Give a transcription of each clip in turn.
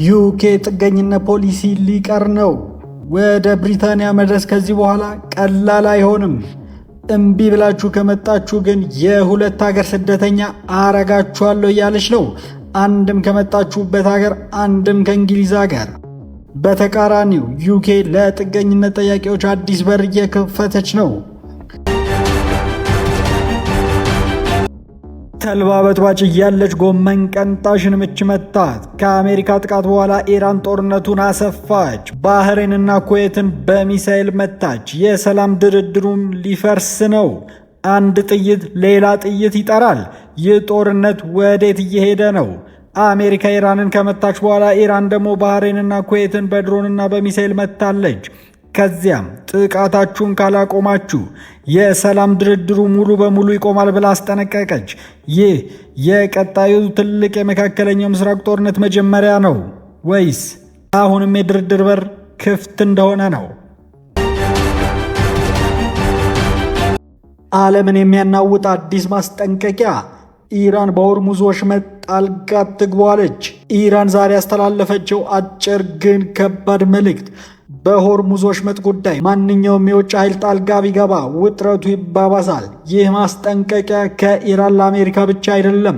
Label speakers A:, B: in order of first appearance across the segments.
A: ዩኬ ጥገኝነት ፖሊሲ ሊቀር ነው። ወደ ብሪታንያ መድረስ ከዚህ በኋላ ቀላል አይሆንም። እምቢ ብላችሁ ከመጣችሁ ግን የሁለት ሀገር ስደተኛ አረጋችኋለሁ እያለች ነው። አንድም ከመጣችሁበት ሀገር፣ አንድም ከእንግሊዝ ሀገር። በተቃራኒው ዩኬ ለጥገኝነት ጠያቂዎች አዲስ በር እየከፈተች ነው። ተልባ በጥባጭ እያለች ጎመን ቀንጣሽን ምች መታት። ከአሜሪካ ጥቃት በኋላ ኢራን ጦርነቱን አሰፋች። ባህሬንና ኩዌትን በሚሳኤል መታች። የሰላም ድርድሩም ሊፈርስ ነው። አንድ ጥይት ሌላ ጥይት ይጠራል። ይህ ጦርነት ወዴት እየሄደ ነው? አሜሪካ ኢራንን ከመታች በኋላ ኢራን ደግሞ ባህሬንና ኩዌትን በድሮንና በሚሳኤል መታለች። ከዚያም ጥቃታችሁን ካላቆማችሁ የሰላም ድርድሩ ሙሉ በሙሉ ይቆማል ብላ አስጠነቀቀች። ይህ የቀጣዩ ትልቅ የመካከለኛው ምስራቅ ጦርነት መጀመሪያ ነው ወይስ አሁንም የድርድር በር ክፍት እንደሆነ ነው? ዓለምን የሚያናውጥ አዲስ ማስጠንቀቂያ። ኢራን በሆርሙዝ ወሽመጥ ጣልቃ ትግባለች። ኢራን ዛሬ ያስተላለፈችው አጭር ግን ከባድ መልእክት፣ በሆርሙዝ ወሽመጥ ጉዳይ ማንኛውም የውጭ ኃይል ጣልቃ ቢገባ ውጥረቱ ይባባሳል። ይህ ማስጠንቀቂያ ከኢራን ለአሜሪካ ብቻ አይደለም፣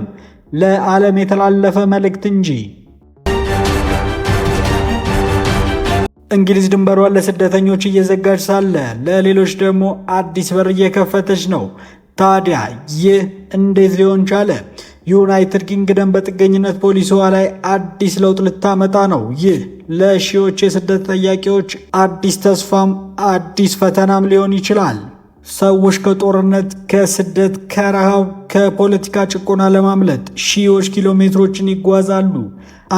A: ለዓለም የተላለፈ መልእክት እንጂ። እንግሊዝ ድንበሯን ለስደተኞች እየዘጋች ሳለ ለሌሎች ደግሞ አዲስ በር እየከፈተች ነው። ታዲያ ይህ እንዴት ሊሆን ቻለ? ዩናይትድ ኪንግደም በጥገኝነት ፖሊሲዋ ላይ አዲስ ለውጥ ልታመጣ ነው። ይህ ለሺዎች የስደት ጠያቂዎች አዲስ ተስፋም አዲስ ፈተናም ሊሆን ይችላል። ሰዎች ከጦርነት፣ ከስደት፣ ከረሃብ፣ ከፖለቲካ ጭቆና ለማምለጥ ሺዎች ኪሎ ሜትሮችን ይጓዛሉ።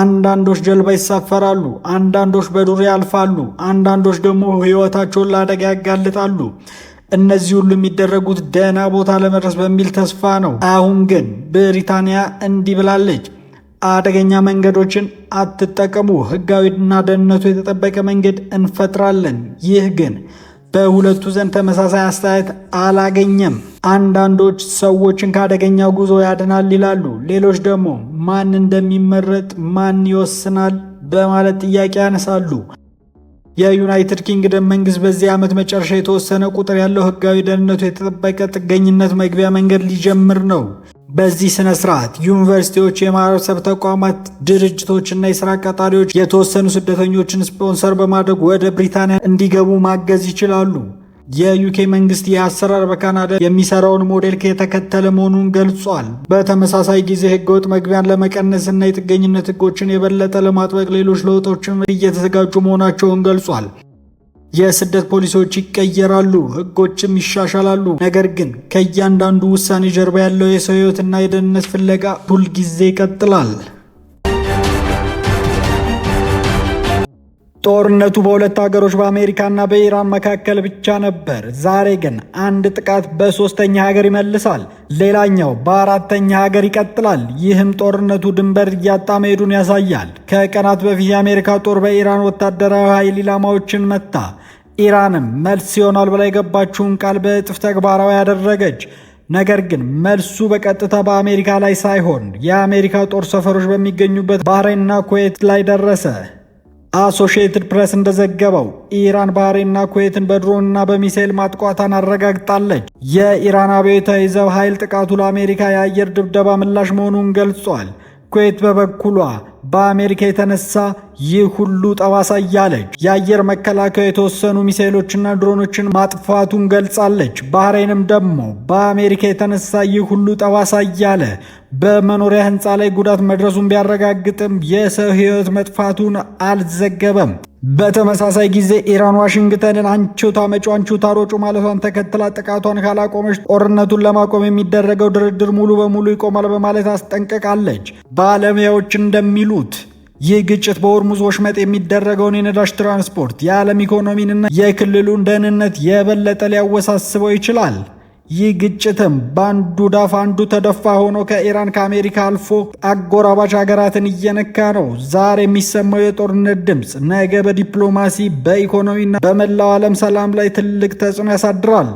A: አንዳንዶች ጀልባ ይሳፈራሉ፣ አንዳንዶች በዱር ያልፋሉ፣ አንዳንዶች ደግሞ ሕይወታቸውን ለአደጋ ያጋልጣሉ። እነዚህ ሁሉ የሚደረጉት ደህና ቦታ ለመድረስ በሚል ተስፋ ነው። አሁን ግን ብሪታንያ እንዲህ ብላለች፣ አደገኛ መንገዶችን አትጠቀሙ፣ ሕጋዊና ደህንነቱ የተጠበቀ መንገድ እንፈጥራለን። ይህ ግን በሁለቱ ዘንድ ተመሳሳይ አስተያየት አላገኘም። አንዳንዶች ሰዎችን ከአደገኛ ጉዞ ያድናል ይላሉ፣ ሌሎች ደግሞ ማን እንደሚመረጥ ማን ይወስናል በማለት ጥያቄ ያነሳሉ። የዩናይትድ ኪንግደም መንግስት በዚህ ዓመት መጨረሻ የተወሰነ ቁጥር ያለው ሕጋዊ ደህንነቱ የተጠበቀ ጥገኝነት መግቢያ መንገድ ሊጀምር ነው። በዚህ ስነ ስርዓት ዩኒቨርሲቲዎች፣ የማህበረሰብ ተቋማት፣ ድርጅቶችና የስራ ቀጣሪዎች የተወሰኑ ስደተኞችን ስፖንሰር በማድረግ ወደ ብሪታንያ እንዲገቡ ማገዝ ይችላሉ። የዩኬ መንግስት የአሰራር በካናዳ የሚሰራውን ሞዴል የተከተለ መሆኑን ገልጿል። በተመሳሳይ ጊዜ ህገወጥ መግቢያን ለመቀነስና የጥገኝነት ህጎችን የበለጠ ለማጥበቅ ሌሎች ለውጦችን እየተዘጋጁ መሆናቸውን ገልጿል። የስደት ፖሊሲዎች ይቀየራሉ፣ ህጎችም ይሻሻላሉ። ነገር ግን ከእያንዳንዱ ውሳኔ ጀርባ ያለው የሰው ህይወትና የደህንነት ፍለጋ ሁልጊዜ ይቀጥላል። ጦርነቱ በሁለት ሀገሮች በአሜሪካና በኢራን መካከል ብቻ ነበር። ዛሬ ግን አንድ ጥቃት በሶስተኛ ሀገር ይመልሳል፣ ሌላኛው በአራተኛ ሀገር ይቀጥላል። ይህም ጦርነቱ ድንበር እያጣ መሄዱን ያሳያል። ከቀናት በፊት የአሜሪካ ጦር በኢራን ወታደራዊ ኃይል ኢላማዎችን መታ። ኢራንም መልስ ይሆናል ብላ የገባችውን ቃል በእጥፍ ተግባራዊ ያደረገች። ነገር ግን መልሱ በቀጥታ በአሜሪካ ላይ ሳይሆን የአሜሪካ ጦር ሰፈሮች በሚገኙበት ባህሬንና ኩዌት ላይ ደረሰ። አሶሺየትድ ፕሬስ እንደዘገበው ኢራን ባህሬንና ኩዌትን በድሮንና በሚሳኤል ማጥቃቷን አረጋግጣለች። የኢራን አብዮታዊ ዘብ ኃይል ጥቃቱ ለአሜሪካ የአየር ድብደባ ምላሽ መሆኑን ገልጿል። ኩዌት በበኩሏ በአሜሪካ የተነሳ ይህ ሁሉ ጠባሳ እያለች የአየር መከላከያ የተወሰኑ ሚሳኤሎችና ድሮኖችን ማጥፋቱን ገልጻለች። ባህሬንም ደግሞ በአሜሪካ የተነሳ ይህ ሁሉ ጠባሳ እያለ በመኖሪያ ሕንፃ ላይ ጉዳት መድረሱን ቢያረጋግጥም የሰው ሕይወት መጥፋቱን አልዘገበም። በተመሳሳይ ጊዜ ኢራን ዋሽንግተንን አንቺው ታመጪው አንቺው ታሮጩ ማለቷን ተከትላ ጥቃቷን ካላቆመች ጦርነቱን ለማቆም የሚደረገው ድርድር ሙሉ በሙሉ ይቆማል በማለት አስጠንቅቃለች። ባለሙያዎች እንደሚሉት ይህ ግጭት በሆርሙዝ ወሽመጥ የሚደረገውን የነዳጅ ትራንስፖርት፣ የዓለም ኢኮኖሚንና የክልሉን ደህንነት የበለጠ ሊያወሳስበው ይችላል። ይህ ግጭትም በአንዱ ዳፍ አንዱ ተደፋ ሆኖ ከኢራን ከአሜሪካ አልፎ አጎራባች ሀገራትን እየነካ ነው። ዛሬ የሚሰማው የጦርነት ድምፅ ነገ በዲፕሎማሲ በኢኮኖሚና በመላው ዓለም ሰላም ላይ ትልቅ ተጽዕኖ ያሳድራል።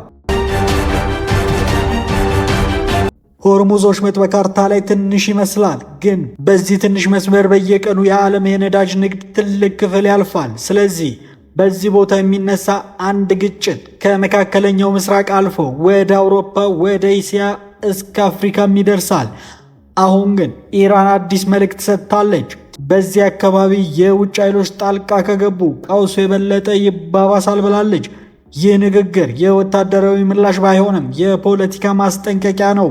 A: ሆርሙዝ ወሽመጥ በካርታ ላይ ትንሽ ይመስላል፣ ግን በዚህ ትንሽ መስመር በየቀኑ የዓለም የነዳጅ ንግድ ትልቅ ክፍል ያልፋል። ስለዚህ በዚህ ቦታ የሚነሳ አንድ ግጭት ከመካከለኛው ምስራቅ አልፎ ወደ አውሮፓ፣ ወደ እስያ እስከ አፍሪካም ይደርሳል። አሁን ግን ኢራን አዲስ መልእክት ሰጥታለች። በዚህ አካባቢ የውጭ ኃይሎች ጣልቃ ከገቡ ቀውሱ የበለጠ ይባባሳል ብላለች። ይህ ንግግር የወታደራዊ ምላሽ ባይሆንም የፖለቲካ ማስጠንቀቂያ ነው።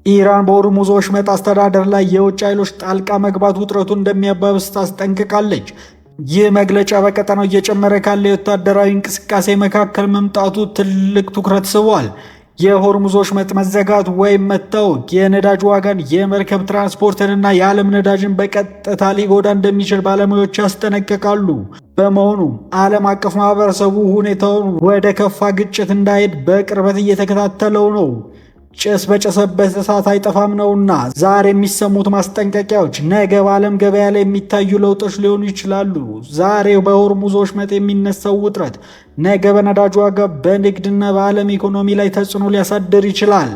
A: ኢራን በሆርሙዝ ወሽመጥ አስተዳደር ላይ የውጭ ኃይሎች ጣልቃ መግባት ውጥረቱን እንደሚያባብስ ታስጠንቅቃለች። ይህ መግለጫ በቀጠናው እየጨመረ ካለ የወታደራዊ እንቅስቃሴ መካከል መምጣቱ ትልቅ ትኩረት ስቧል። የሆርሙዝ ወሽመጥ መዘጋት ወይም መታወክ የነዳጅ ዋጋን፣ የመርከብ ትራንስፖርትንና የዓለም ነዳጅን በቀጥታ ሊጎዳ እንደሚችል ባለሙያዎች ያስጠነቅቃሉ። በመሆኑም ዓለም አቀፍ ማህበረሰቡ ሁኔታውን ወደ ከፋ ግጭት እንዳይሄድ በቅርበት እየተከታተለው ነው። ጭስ በጨሰበት እሳት አይጠፋም ነውና ዛሬ የሚሰሙት ማስጠንቀቂያዎች ነገ በዓለም ገበያ ላይ የሚታዩ ለውጦች ሊሆኑ ይችላሉ። ዛሬ በሆርሙዝ ወሽመጥ የሚነሳው ውጥረት ነገ በነዳጅ ዋጋ፣ በንግድና በዓለም ኢኮኖሚ ላይ ተጽዕኖ ሊያሳድር ይችላል።